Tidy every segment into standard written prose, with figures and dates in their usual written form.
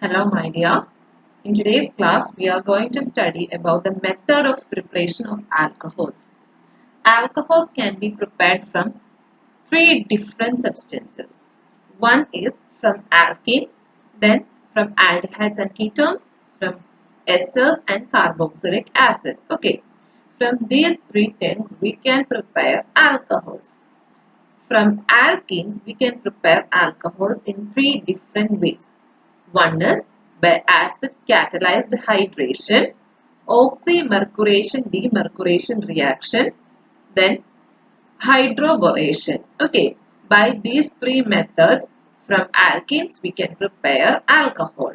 Hello my dear. In today's class we are going to study about the method of preparation of alcohols. Alcohols can be prepared from three different substances. One is from alkene, then from aldehydes and ketones, from esters and carboxylic acid. Okay, from these three things we can prepare alcohols. From alkenes, we can prepare alcohols in three different ways. One is by acid catalyzed hydration, oxymercuration demercuration reaction, then hydroboration. Okay, by these three methods, from alkenes we can prepare alcohol.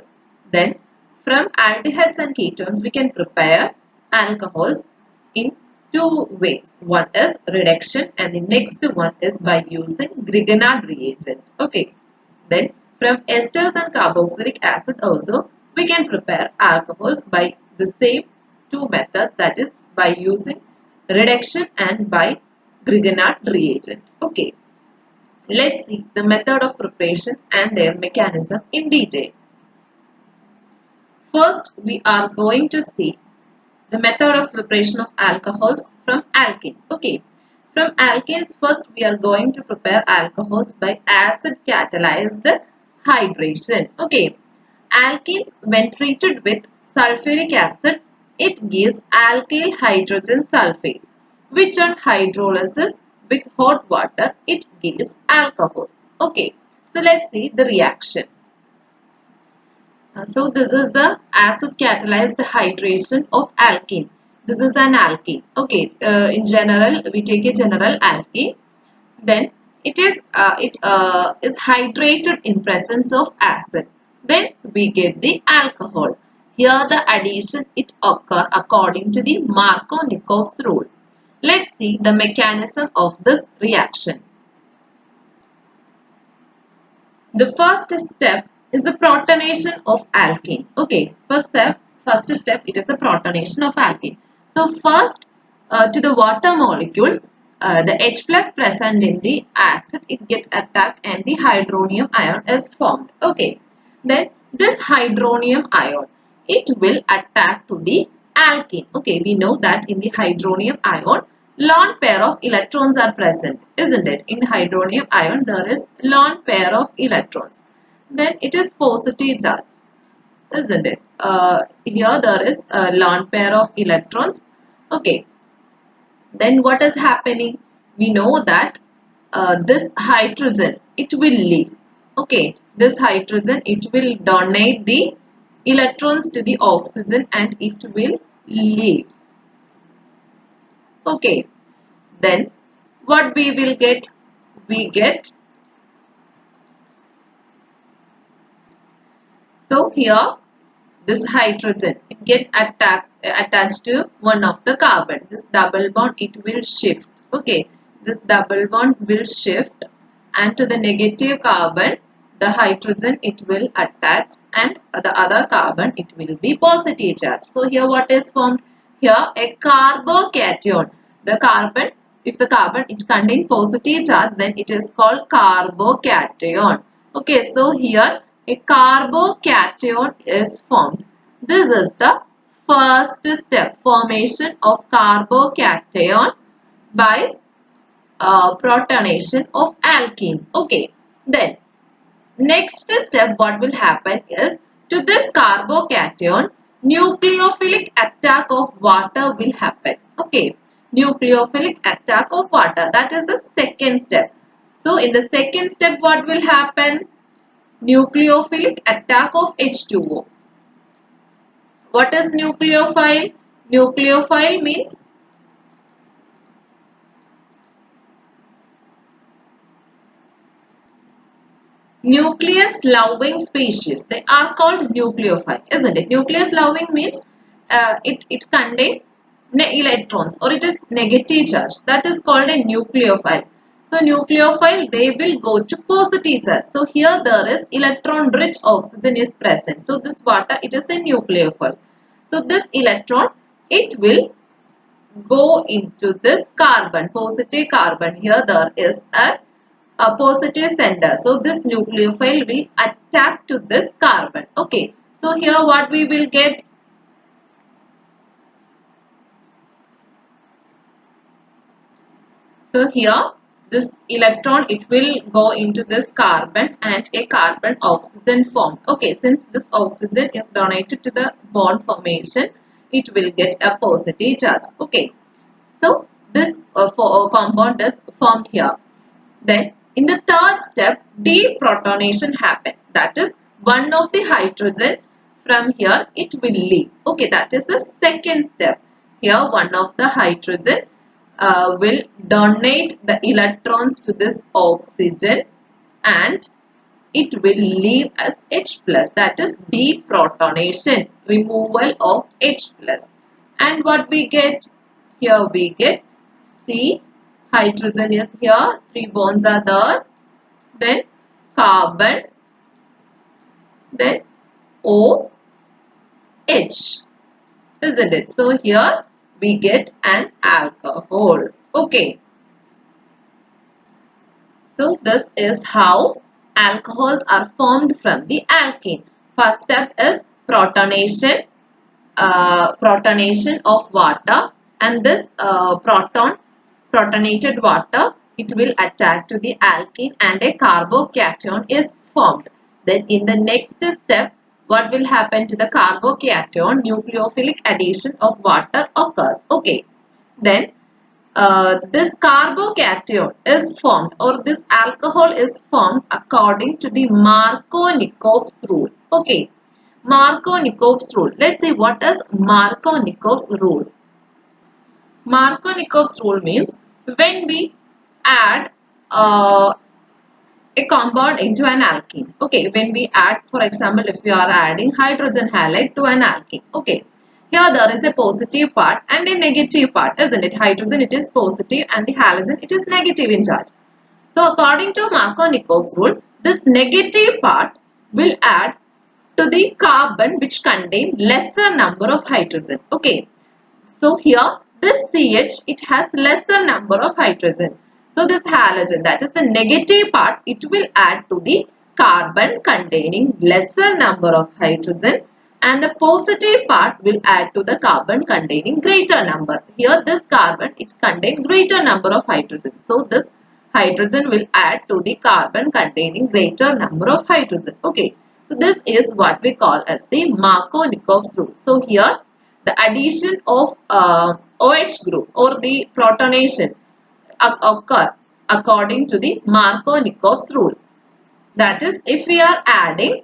Then from aldehydes and ketones we can prepare alcohols in two ways. One is reduction and the next one is by using Grignard reagent. Okay. Then from esters and carboxylic acid also we can prepare alcohols by the same two methods, that is by using reduction and by Grignard reagent. Okay. Let's see the method of preparation and their mechanism in detail. First, we are going to see the method of preparation of alcohols from alkenes. Okay. From alkenes, first we are going to prepare alcohols by acid catalyzed hydration. Okay. Alkenes, when treated with sulfuric acid, it gives alkyl hydrogen sulfates, which on hydrolysis with hot water, it gives alcohols. Okay. So let's see the reaction. So this is the acid catalyzed hydration of alkene. This is an alkene. Okay. In general, we take a general alkene. Then it is hydrated in presence of acid. Then we get the alcohol. Here the addition it occur according to the Markovnikov's rule. Let's see the mechanism of this reaction. The first step is the protonation of alkene. Okay, first step it is the protonation of alkene. So first to the water molecule, the H plus present in the acid, it gets attacked and the hydronium ion is formed. Okay, then this hydronium ion, it will attack to the alkene. Okay, we know that in the hydronium ion, lone pair of electrons are present, isn't it? In hydronium ion, there is lone pair of electrons. Then it is positive charge, isn't it? Here there is a lone pair of electrons. Okay. Then what is happening? We know that this hydrogen, it will leave. Okay. This hydrogen, it will donate the electrons to the oxygen and it will leave. Okay. Then what we will get? We get, so here this hydrogen it get attached to one of the carbon. This double bond it will shift. Okay. This double bond will shift and to the negative carbon the hydrogen it will attach and the other carbon it will be positive charge. So here what is formed? Here a carbocation. The carbon, if the carbon it contains positive charge, then it is called carbocation. Okay, so here a carbocation is formed. This is the first step, formation of carbocation by protonation of alkene. Okay, then next step what will happen is, to this carbocation nucleophilic attack of water will happen. Okay, nucleophilic attack of water, that is the second step. So in the second step what will happen? Nucleophilic attack of H2O. What is nucleophile? Nucleophile means nucleus loving species. They are called nucleophile, isn't it? Nucleus loving means it contains electrons or it is negative charge. That is called a nucleophile. So nucleophile, they will go to positive charge. So here there is electron rich oxygen is present. So this water, it is a nucleophile. So this electron, it will go into this carbon, positive carbon. Here there is a positive center. So this nucleophile will attach to this carbon. Okay. So here what we will get? So here this electron, it will go into this carbon and a carbon oxygen formed. Okay, since this oxygen is donated to the bond formation, it will get a positive charge. Okay, so this compound is formed here. Then in the third step, deprotonation happens. That is, one of the hydrogen from here it will leave. Okay, that is the second step. Here one of the hydrogen will donate the electrons to this oxygen and it will leave as H plus. That is deprotonation, removal of H plus. And what we get? Here we get C, hydrogen is here, 3 bonds are there, then carbon, then OH, isn't it? So here we get an alcohol. Okay. So this is how alcohols are formed from the alkene. First step is protonation, protonation of water, and this protonated water, it will attach to the alkene and a carbocation is formed. Then in the next step, what will happen to the carbocation? Nucleophilic addition of water occurs. Okay. Then this carbocation is formed, or this alcohol is formed according to the Markovnikov's rule. Okay. Markovnikov's rule. Let's see what is Markovnikov's rule. Markovnikov's rule means when we add a compound into an alkene. Okay, when we add, for example, if we are adding hydrogen halide to an alkene. Okay, here there is a positive part and a negative part, isn't it? Hydrogen, it is positive and the halogen, it is negative in charge. So according to Markovnikov's rule, this negative part will add to the carbon which contain lesser number of hydrogen. Okay. So here this CH, it has lesser number of hydrogen. So this halogen, that is the negative part, it will add to the carbon containing lesser number of hydrogen, and the positive part will add to the carbon containing greater number. Here this carbon, it contains greater number of hydrogen. So this hydrogen will add to the carbon containing greater number of hydrogen. Okay. So this is what we call as the Markovnikov's rule. So here the addition of OH group or the protonation occur according to the Markovnikov's rule. That is, if we are adding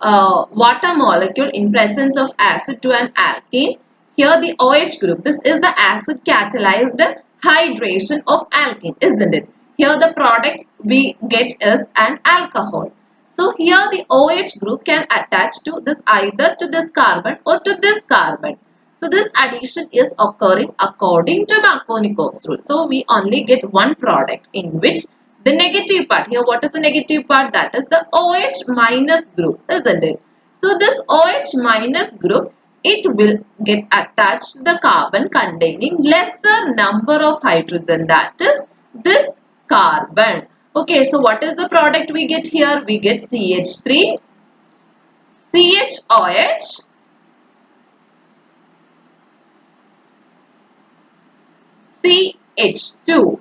water molecule in presence of acid to an alkene, here the OH group, this is the acid catalyzed hydration of alkene, isn't it? Here the product we get is an alcohol. So here the OH group can attach to this, either to this carbon or to this carbon. So this addition is occurring according to Markovnikov's rule. So we only get one product in which the negative part, here what is the negative part? That is the OH minus group, isn't it? So this OH minus group, it will get attached to the carbon containing lesser number of hydrogen, that is this carbon. Okay, so what is the product we get here? We get CH3, CHOH, CH2.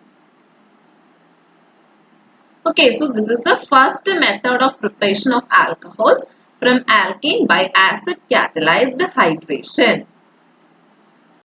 Okay, so this is the first method of preparation of alcohols from alkene by acid catalyzed hydration.